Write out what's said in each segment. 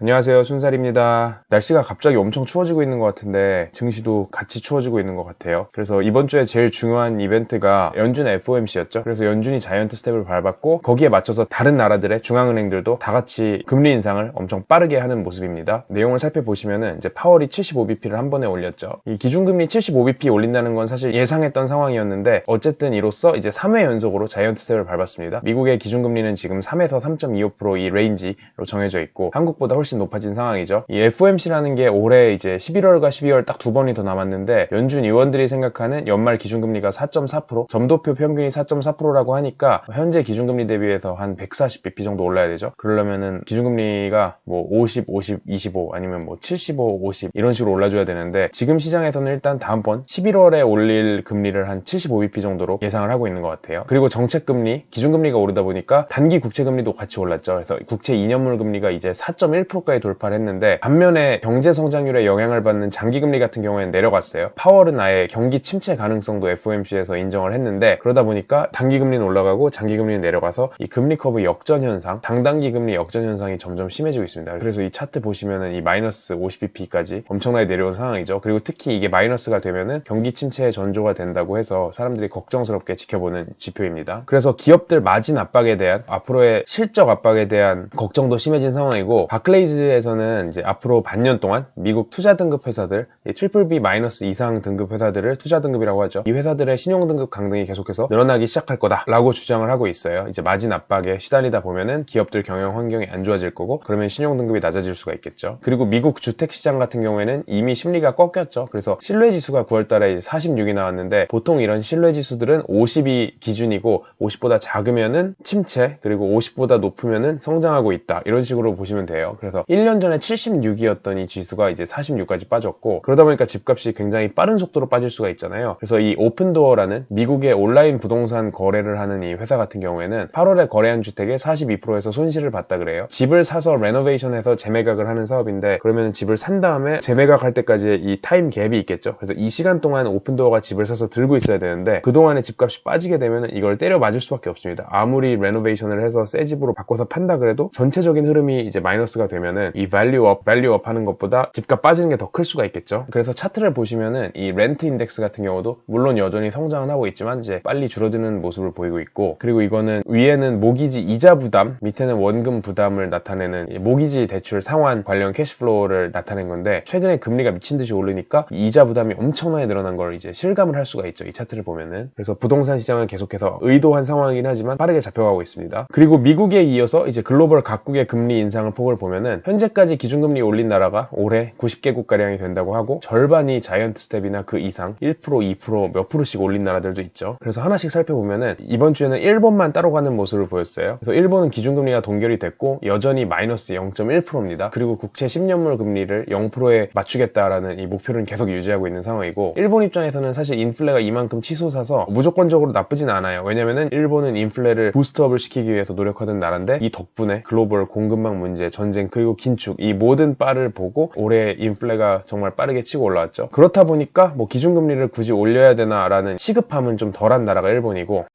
안녕하세요, 순살입니다. 날씨가 갑자기 엄청 추워지고 있는 것 같은데 증시도 같이 추워지고 있는 것 같아요. 그래서 이번 주에 제일 중요한 이벤트가 연준 FOMC였죠. 그래서 연준이 자이언트 스텝을 밟았고 거기에 맞춰서 다른 나라들의 중앙은행들도 다 같이 금리 인상을 엄청 빠르게 하는 모습입니다. 내용을 살펴보시면은 이제 파월이 75bp를 한 번에 올렸죠. 이 기준금리 75bp 올린다는 건 사실 예상했던 상황이었는데 어쨌든 이로써 이제 3회 연속으로 자이언트 스텝을 밟았습니다. 미국의 기준금리는 지금 3에서 3.25% 이 레인지로 정해져 있고 한국보다 훨씬 높아진 상황이죠. 이 FOMC라는 게 올해 이제 11월과 12월 딱 두 번이 더 남았는데 연준 의원들이 생각하는 연말 기준금리가 4.4%, 점도표 평균이 4.4%라고 하니까 현재 기준금리 대비해서 한 140bp 정도 올라야 되죠. 그러려면은 기준금리가 뭐 50, 50, 25 아니면 뭐 75, 50 이런 식으로 올라줘야 되는데 지금 시장에서는 일단 다음번 11월에 올릴 금리를 한 75bp 정도로 예상을 하고 있는 것 같아요. 그리고 정책금리, 기준금리가 오르다 보니까 단기 국채금리도 같이 올랐죠. 그래서 국채 2년물 금리가 이제 4.1%까지 돌파를 했는데 반면에 경제 성장률에 영향을 받는 장기금리 같은 경우에는 내려갔어요. 파월은 아예 경기 침체 가능성도 FOMC에서 인정을 했는데 그러다 보니까 단기금리는 올라가고 장기금리는 내려가서 이 금리 커브 역전 현상, 장단기 금리 역전 현상이 점점 심해지고 있습니다. 그래서 이 차트 보시면은 이 마이너스 50bp까지 엄청나게 내려온 상황이죠. 그리고 특히 이게 마이너스가 되면은 경기 침체의 전조가 된다고 해서 사람들이 걱정스럽게 지켜보는 지표입니다. 그래서 기업들 마진 압박에 대한 앞으로의 실적 압박에 대한 걱정도 심해진 상황이고 바클레이즈에서는 이제 앞으로 반년 동안 미국 투자 등급 회사들, 트리플 B 마이너스 이상 등급 회사들을 투자 등급이라고 하죠. 이 회사들의 신용 등급 강등이 계속해서 늘어나기 시작할 거다라고 주장을 하고 있어요. 이제 마진 압박에 시달리다 보면은 기업들 경영 환경이 안 좋아질 거고 그러면 신용 등급이 낮아질 수가 있겠죠. 그리고 미국 주택 시장 같은 경우에는 이미 심리가 꺾였죠. 그래서 신뢰 지수가 9월달에 이제 46이 나왔는데 보통 이런 신뢰 지수들은 50이 기준이고 50보다 작으면은 침체, 그리고 50보다 높으면은 성장하고 있다, 이런 식으로 보시면 돼요. 그래서 1년 전에 76이었던 이 지수가 이제 46까지 빠졌고 그러다 보니까 집값이 굉장히 빠른 속도로 빠질 수가 있잖아요. 그래서 이 오픈도어라는 미국의 온라인 부동산 거래를 하는 이 회사 같은 경우에는 8월에 거래한 주택의 42%에서 손실을 봤다 그래요. 집을 사서 레노베이션해서 재매각을 하는 사업인데 그러면 집을 산 다음에 재매각할 때까지 이 타임 갭이 있겠죠. 그래서 이 시간 동안 오픈도어가 집을 사서 들고 있어야 되는데 그동안에 집값이 빠지게 되면 이걸 때려 맞을 수밖에 없습니다. 아무리 레노베이션을 해서 새 집으로 바꿔서 판다 그래도 전체적인 흐름이 이제 마이너스가 되면은 이 밸류업 하는 것보다 집값 빠지는 게 더 클 수가 있겠죠. 그래서 차트를 보시면은 이 렌트 인덱스 같은 경우도 물론 여전히 성장은 하고 있지만 이제 빨리 줄어드는 모습을 보이고 있고, 그리고 이거는 위에는 모기지 이자 부담, 밑에는 원금 부담을 나타내는 모기지 대출 상환 관련 캐시플로우를 나타낸 건데 최근에 금리가 미친 듯이 오르니까 이자 부담이 엄청나게 늘어난 걸 이제 실감을 할 수가 있죠. 이 차트를 보면은. 그래서 부동산 시장은 계속해서 의도한 상황이긴 하지만 빠르게 잡혀가고 있습니다. 그리고 미국에 이어서 이제 글로벌 각국의 금리 인상을 폭을 보면은 현재까지 기준금리 올린 나라가 올해 90개국가량이 된다고 하고 절반이 자이언트 스텝이나 그 이상 1%, 2%, 몇 프로씩 올린 나라들도 있죠. 그래서 하나씩 살펴보면은 이번 주에는 일본만 따로 가는 모습을 보였어요. 그래서 일본은 기준금리가 동결이 됐고 여전히 마이너스 0.1%입니다. 그리고 국채 10년물 금리를 0%에 맞추겠다라는 이 목표를 계속 유지하고 있는 상황이고, 일본 입장에서는 사실 인플레가 이만큼 치솟아서 무조건적으로 나쁘진 않아요. 왜냐면은 일본은 인플레를 부스트업을 시키기 위해서 노력하던 나라인데 이 덕분에 글로벌 공급망 문제, 전쟁, 그리고 긴축, 이 모든 바를 보고 올해 인플레가 정말 빠르게 치고 올라왔죠. 그렇다 보니까 뭐 기준금리를 굳이 올려야 되나라는 시급함은 좀 덜한 나라가 일본이고,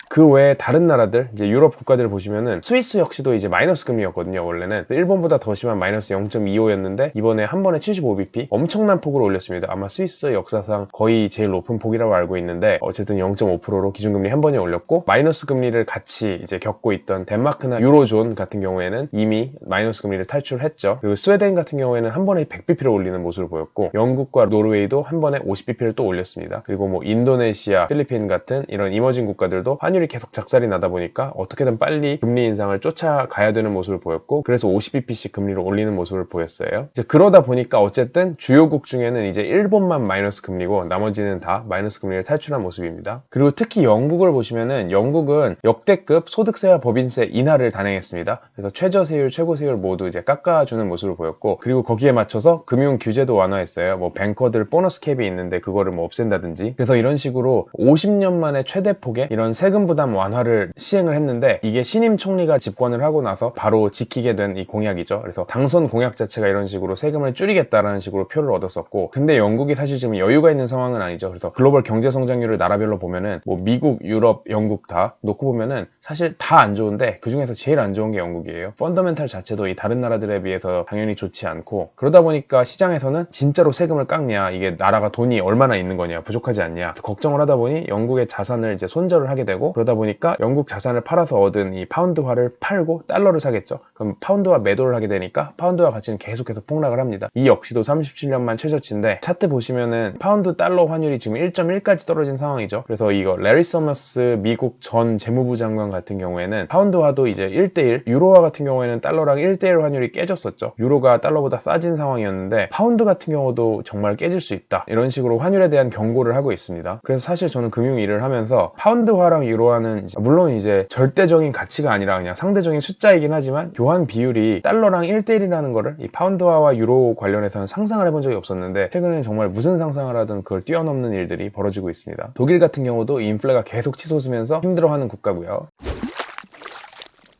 그 외에 다른 나라들, 이제 유럽 국가들을 보시면은 스위스 역시도 이제 마이너스 금리였거든요. 원래는 일본보다 더 심한 마이너스 0.25였는데 이번에 한 번에 75bp 엄청난 폭으로 올렸습니다. 아마 스위스 역사상 거의 제일 높은 폭이라고 알고 있는데 어쨌든 0.5%로 기준금리 한 번에 올렸고, 마이너스 금리를 같이 이제 겪고 있던 덴마크나 유로존 같은 경우에는 이미 마이너스 금리를 탈출했죠. 그리고 스웨덴 같은 경우에는 한 번에 100bp를 올리는 모습을 보였고, 영국과 노르웨이도 한 번에 50bp를 또 올렸습니다. 그리고 뭐 인도네시아, 필리핀 같은 이런 이머징 국가들도 환율이 계속 작살이 나다 보니까 어떻게든 빨리 금리 인상을 쫓아가야 되는 모습을 보였고, 그래서 50bp씩 금리를 올리는 모습을 보였어요. 이제 그러다 보니까 어쨌든 주요국 중에는 이제 일본만 마이너스 금리고 나머지는 다 마이너스 금리를 탈출한 모습입니다. 그리고 특히 영국을 보시면은 영국은 역대급 소득세와 법인세 인하를 단행했습니다. 그래서 최저세율, 최고세율 모두 이제 깎아주는 모습을 보였고, 그리고 거기에 맞춰서 금융 규제도 완화했어요. 뭐 뱅커들 보너스 캡이 있는데 그거를 뭐 없앤다든지. 그래서 이런 식으로 50년 만에 최대폭의 이런 세금 부담 완화를 시행을 했는데 이게 신임 총리가 집권을 하고 나서 바로 지키게 된 이 공약이죠. 그래서 당선 공약 자체가 이런 식으로 세금을 줄이겠다라는 식으로 표를 얻었었고, 근데 영국이 사실 지금 여유가 있는 상황은 아니죠. 그래서 글로벌 경제 성장률을 나라별로 보면은 뭐 미국, 유럽, 영국 다 놓고 보면은 사실 다 안 좋은데 그 중에서 제일 안 좋은 게 영국이에요. 펀더멘탈 자체도 이 다른 나라들에 비해서 당연히 좋지 않고, 그러다 보니까 시장에서는 진짜로 세금을 깎냐, 이게 나라가 돈이 얼마나 있는 거냐, 부족하지 않냐 걱정을 하다 보니 영국의 자산을 이제 손절을 하게 되고, 그러다 보니까 영국 자산을 팔아서 얻은 이 파운드화를 팔고 달러를 사겠죠. 그럼 파운드화 매도를 하게 되니까 파운드화 가치는 계속해서 폭락을 합니다. 이 역시도 37년만 최저치인데, 차트 보시면은 파운드 달러 환율이 지금 1.1까지 떨어진 상황이죠. 그래서 이거 레리 서머스 미국 전 재무부 장관 같은 경우에는 파운드화도 이제 1대1, 유로화 같은 경우에는 달러랑 1대1 환율이 깨졌었죠. 유로가 달러보다 싸진 상황이었는데 파운드 같은 경우도 정말 깨질 수 있다, 이런 식으로 환율에 대한 경고를 하고 있습니다. 그래서 사실 저는 금융 일을 하면서 파운드화랑 유로화는 물론 이제 절대적인 가치가 아니라 그냥 상대적인 숫자이긴 하지만 교환 비율이 달러랑 1대1이라는 거를 이 파운드화와 유로 관련해서는 상상을 해본 적이 없었는데, 최근에는 정말 무슨 상상을 하든 그걸 뛰어넘는 일들이 벌어지고 있습니다. 독일 같은 경우도 인플레가 계속 치솟으면서 힘들어하는 국가고요.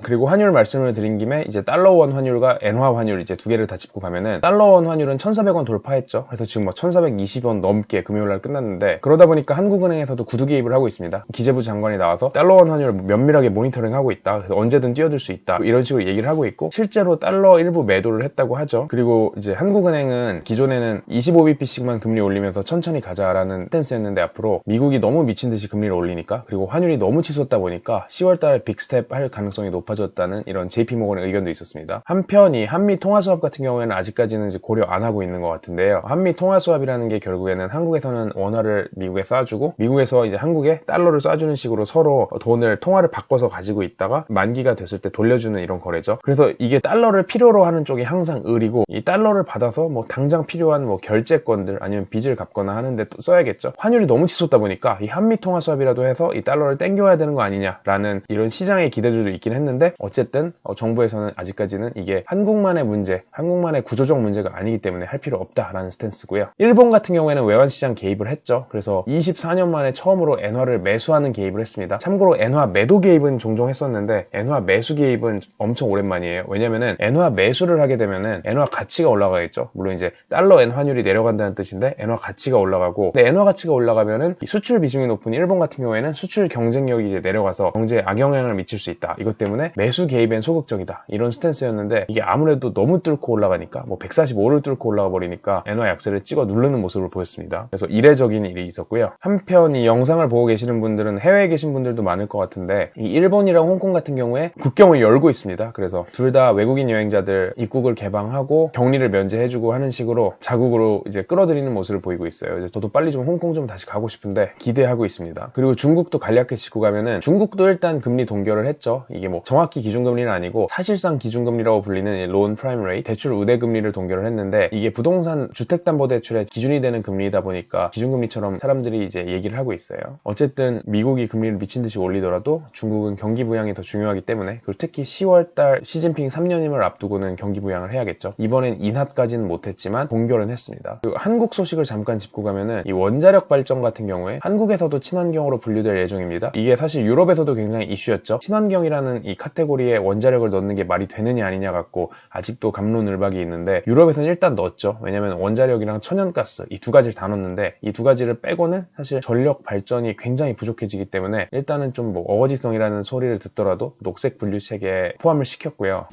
그리고 환율 말씀을 드린 김에 이제 달러원 환율과 엔화 환율 이제 두 개를 다 짚고 가면은, 달러원 환율은 1,400원 돌파했죠. 그래서 지금 뭐 1,420원 넘게 금요일날 끝났는데, 그러다 보니까 한국은행에서도 구두 개입을 하고 있습니다. 기재부 장관이 나와서 달러원 환율을 면밀하게 모니터링하고 있다, 그래서 언제든 뛰어들 수 있다, 이런 식으로 얘기를 하고 있고, 실제로 달러 일부 매도를 했다고 하죠. 그리고 이제 한국은행은 기존에는 25bp씩만 금리 올리면서 천천히 가자라는 스탠스였는데, 앞으로 미국이 너무 미친 듯이 금리를 올리니까, 그리고 환율이 너무 치솟다 보니까 10월달에 빅스텝 할 가능성이 높아졌다는 이런 JP모건의 의견도 있었습니다. 한편 이 한미 통화수합 같은 경우에는 아직까지는 이제 고려 안 하고 있는 것 같은데요. 한미 통화수합이라는 게 결국에는 한국에서는 원화를 미국에 쏴주고, 미국에서 이제 한국에 달러를 쏴주는 식으로 서로 돈을, 통화를 바꿔서 가지고 있다가 만기가 됐을 때 돌려주는 이런 거래죠. 그래서 이게 달러를 필요로 하는 쪽이 항상 을이고, 이 달러를 받아서 뭐 당장 필요한 뭐 결제권들 아니면 빚을 갚거나 하는데 또 써야겠죠. 환율이 너무 치솟다 보니까 이 한미 통화수합이라도 해서 이 달러를 땡겨야 되는 거 아니냐라는 이런 시장의 기대들도 있긴 했는데, 어쨌든 정부에서는 아직까지는 이게 한국만의 문제, 한국만의 구조적 문제가 아니기 때문에 할 필요 없다라는 스탠스고요. 일본 같은 경우에는 외환시장 개입을 했죠. 그래서 24년 만에 처음으로 엔화를 매수하는 개입을 했습니다. 참고로 엔화 매도 개입은 종종 했었는데 엔화 매수 개입은 엄청 오랜만이에요. 왜냐면은 엔화 매수를 하게 되면은 엔화 가치가 올라가겠죠. 물론 이제 달러 엔 환율이 내려간다는 뜻인데 엔화 가치가 올라가고, 근데 엔화 가치가 올라가면은 수출 비중이 높은 일본 같은 경우에는 수출 경쟁력이 이제 내려가서 경제에 악영향을 미칠 수 있다. 이것 때문에 매수 개입엔 소극적이다, 이런 스탠스였는데, 이게 아무래도 너무 뚫고 올라가니까 뭐 145를 뚫고 올라가 버리니까 엔화 약세를 찍어 누르는 모습을 보였습니다. 그래서 이례적인 일이 있었고요. 한편 이 영상을 보고 계시는 분들은 해외에 계신 분들도 많을 것 같은데, 이 일본이랑 홍콩 같은 경우에 국경을 열고 있습니다. 그래서 둘 다 외국인 여행자들 입국을 개방하고 격리를 면제해주고 하는 식으로 자국으로 이제 끌어들이는 모습을 보이고 있어요. 이제 저도 빨리 좀 홍콩 좀 다시 가고 싶은데 기대하고 있습니다. 그리고 중국도 간략히 짚고 가면은, 중국도 일단 금리 동결을 했죠. 이게 뭐 정확히 기준금리는 아니고 사실상 기준금리라고 불리는 론 프라임 레이트, 대출 우대금리를 동결을 했는데, 이게 부동산 주택담보대출의 기준이 되는 금리이다 보니까 기준금리처럼 사람들이 이제 얘기를 하고 있어요. 어쨌든 미국이 금리를 미친듯이 올리더라도 중국은 경기 부양이 더 중요하기 때문에, 그리고 특히 10월달 시진핑 3년임을 앞두고는 경기 부양을 해야겠죠. 이번엔 인하까지는 못했지만 동결은 했습니다. 그리고 한국 소식을 잠깐 짚고 가면은, 이 원자력 발전 같은 경우에 한국에서도 친환경으로 분류될 예정입니다. 이게 사실 유럽에서도 굉장히 이슈였죠. 친환경이라는 이 카테고리에 원자력을 넣는 게 말이 되느냐 아니냐 갖고 아직도 갑론을박이 있는데, 유럽에서는 일단 넣었죠. 왜냐면 원자력이랑 천연가스 이 두 가지를 다 넣었는데, 이 두 가지를 빼고는 사실 전력 발전이 굉장히 부족해지기 때문에 일단은 좀 뭐 어거지성이라는 소리를 듣더라도 녹색 분류 체계에 포함을 시켰고요.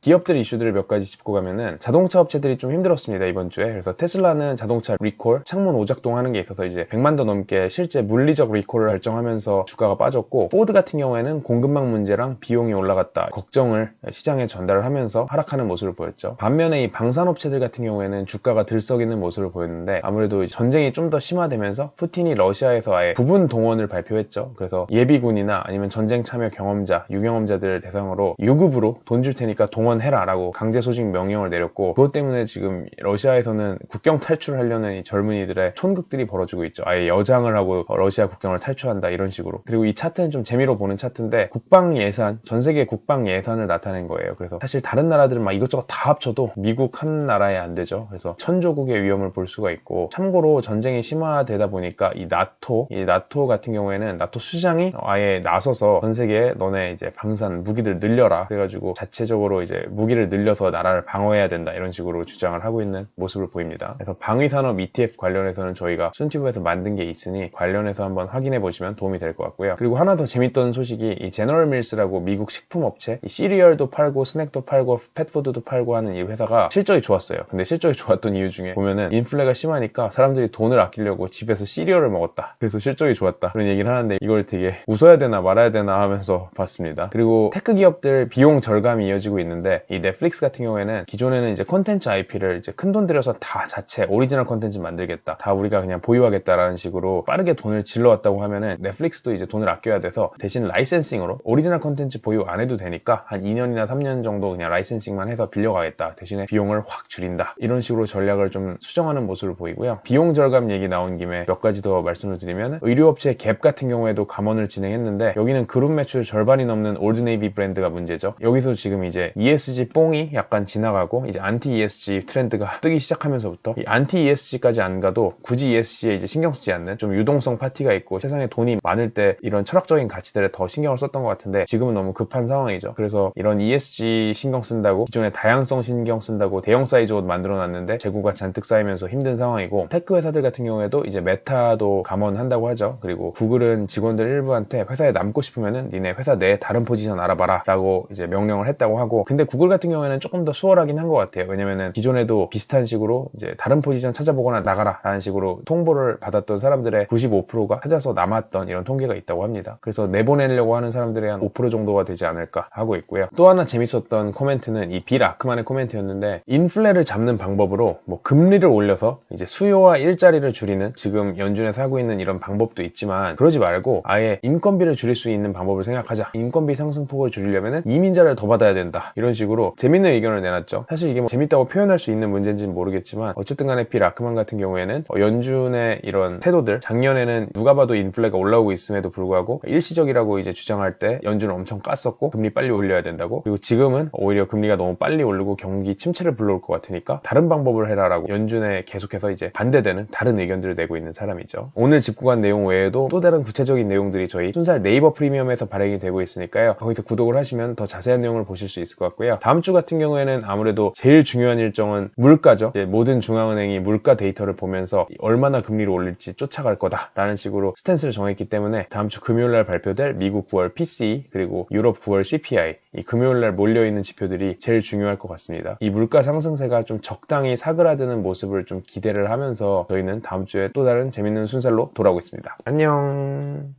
기업들 이슈들을 몇 가지 짚고 가면은, 자동차 업체들이 좀 힘들었습니다, 이번 주에. 그래서 테슬라는 자동차 리콜, 창문 오작동 하는 게 있어서 이제 100만 더 넘게 실제 물리적 리콜을 결정하면서 주가가 빠졌고, 포드 같은 경우에는 공급망 문제랑 비용이 올라갔다 걱정을 시장에 전달을 하면서 하락하는 모습을 보였죠. 반면에 이 방산업체들 같은 경우에는 주가가 들썩이는 모습을 보였는데, 아무래도 전쟁이 좀 더 심화되면서 푸틴이 러시아에서 아예 부분 동원을 발표했죠. 그래서 예비군이나 아니면 전쟁 참여 경험자, 유경험자들 대상으로 유급으로 돈 줄 테니까 동원 지원해라 라고 강제 소집 명령을 내렸고, 그것 때문에 지금 러시아에서는 국경 탈출을 하려는 이 젊은이들의 촌극들이 벌어지고 있죠. 아예 여장을 하고 러시아 국경을 탈출한다 이런 식으로. 그리고 이 차트는 좀 재미로 보는 차트인데 국방 예산, 전 세계 국방 예산을 나타낸 거예요. 그래서 사실 다른 나라들은 막 이것저것 다 합쳐도 미국 한 나라에 안 되죠. 그래서 천조국의 위험을 볼 수가 있고, 참고로 전쟁이 심화되다 보니까 이 나토 같은 경우에는 나토 수장이 아예 나서서 전 세계에 너네 이제 방산 무기들 늘려라, 그래가지고 자체적으로 이제 무기를 늘려서 나라를 방어해야 된다 이런 식으로 주장을 하고 있는 모습을 보입니다. 그래서 방위산업 ETF 관련해서는 저희가 순튜브에서 만든 게 있으니 관련해서 한번 확인해 보시면 도움이 될 것 같고요. 그리고 하나 더 재밌던 소식이 이 제너럴 밀스라고 미국 식품업체, 이 시리얼도 팔고 스낵도 팔고 펫푸드도 팔고 하는 이 회사가 실적이 좋았어요. 근데 실적이 좋았던 이유 중에 보면은 인플레가 심하니까 사람들이 돈을 아끼려고 집에서 시리얼을 먹었다, 그래서 실적이 좋았다, 그런 얘기를 하는데 이걸 되게 웃어야 되나 말아야 되나 하면서 봤습니다. 그리고 테크 기업들 비용 절감이 이어지고 있는데, 이 넷플릭스 같은 경우에는 기존에는 이제 콘텐츠 IP를 이제 큰돈 들여서 다 자체 오리지널 콘텐츠 만들겠다, 다 우리가 그냥 보유하겠다라는 식으로 빠르게 돈을 질러왔다고 하면은 넷플릭스도 이제 돈을 아껴야 돼서 대신 라이센싱으로 오리지널 콘텐츠 보유 안 해도 되니까 한 2년이나 3년 정도 그냥 라이센싱만 해서 빌려가겠다, 대신에 비용을 확 줄인다, 이런 식으로 전략을 좀 수정하는 모습을 보이고요. 비용 절감 얘기 나온 김에 몇 가지 더 말씀을 드리면, 의류업체 갭 같은 경우에도 감원을 진행했는데 여기는 그룹 매출 절반이 넘는 올드네이비 브랜드가 문제죠. 여기서 지금 이제 ESG 뽕이 약간 지나가고 이제 안티 ESG 트렌드가 뜨기 시작하면서부터 이 안티 ESG까지 안 가도 굳이 ESG에 이제 신경 쓰지 않는 좀 유동성 파티가 있고 세상에 돈이 많을 때 이런 철학적인 가치들에 더 신경을 썼던 것 같은데 지금은 너무 급한 상황이죠. 그래서 이런 ESG 신경 쓴다고 기존에 다양성 신경 쓴다고 대형 사이즈 옷 만들어 놨는데 재고가 잔뜩 쌓이면서 힘든 상황이고, 테크 회사들 같은 경우에도 이제 메타도 감원한다고 하죠. 그리고 구글은 직원들 일부한테 회사에 남고 싶으면은 니네 회사 내 다른 포지션 알아봐라 라고 이제 명령을 했다고 하고, 근데 구글 같은 경우에는 조금 더 수월하긴 한 것 같아요. 왜냐면은 기존에도 비슷한 식으로 이제 다른 포지션 찾아보거나 나가라 라는 식으로 통보를 받았던 사람들의 95%가 찾아서 남았던 이런 통계가 있다고 합니다. 그래서 내보내려고 하는 사람들의 한 5% 정도가 되지 않을까 하고 있고요. 또 하나 재밌었던 코멘트는 이 빌 아크만의 코멘트였는데, 인플레를 잡는 방법으로 뭐 금리를 올려서 이제 수요와 일자리를 줄이는, 지금 연준에서 하고 있는 이런 방법도 있지만 그러지 말고 아예 인건비를 줄일 수 있는 방법을 생각하자, 인건비 상승폭을 줄이려면 이민자를 더 받아야 된다, 이런 식으로 재밌는 의견을 내놨죠. 사실 이게 뭐 재밌다고 표현할 수 있는 문제인지는 모르겠지만 어쨌든 간에 빌 아크만 같은 경우에는 연준의 이런 태도들, 작년에는 누가 봐도 인플레가 올라오고 있음에도 불구하고 일시적이라고 이제 주장할 때 연준을 엄청 깠었고 금리 빨리 올려야 된다고, 그리고 지금은 오히려 금리가 너무 빨리 오르고 경기 침체를 불러올 것 같으니까 다른 방법을 해라라고 연준에 계속해서 이제 반대되는 다른 의견들을 내고 있는 사람이죠. 오늘 짚고 간 내용 외에도 또 다른 구체적인 내용들이 저희 순살 네이버 프리미엄에서 발행이 되고 있으니까요. 거기서 구독을 하시면 더 자세한 내용을 보실 수 있을 것 같고요. 다음 주 같은 경우에는 아무래도 제일 중요한 일정은 물가죠. 이제 모든 중앙은행이 물가 데이터를 보면서 얼마나 금리를 올릴지 쫓아갈 거다라는 식으로 스탠스를 정했기 때문에 다음 주 금요일날 발표될 미국 9월 PCE 그리고 유럽 9월 CPI, 이 금요일날 몰려있는 지표들이 제일 중요할 것 같습니다. 이 물가 상승세가 좀 적당히 사그라드는 모습을 좀 기대를 하면서 저희는 다음 주에 또 다른 재밌는 순살로 돌아오겠습니다. 안녕.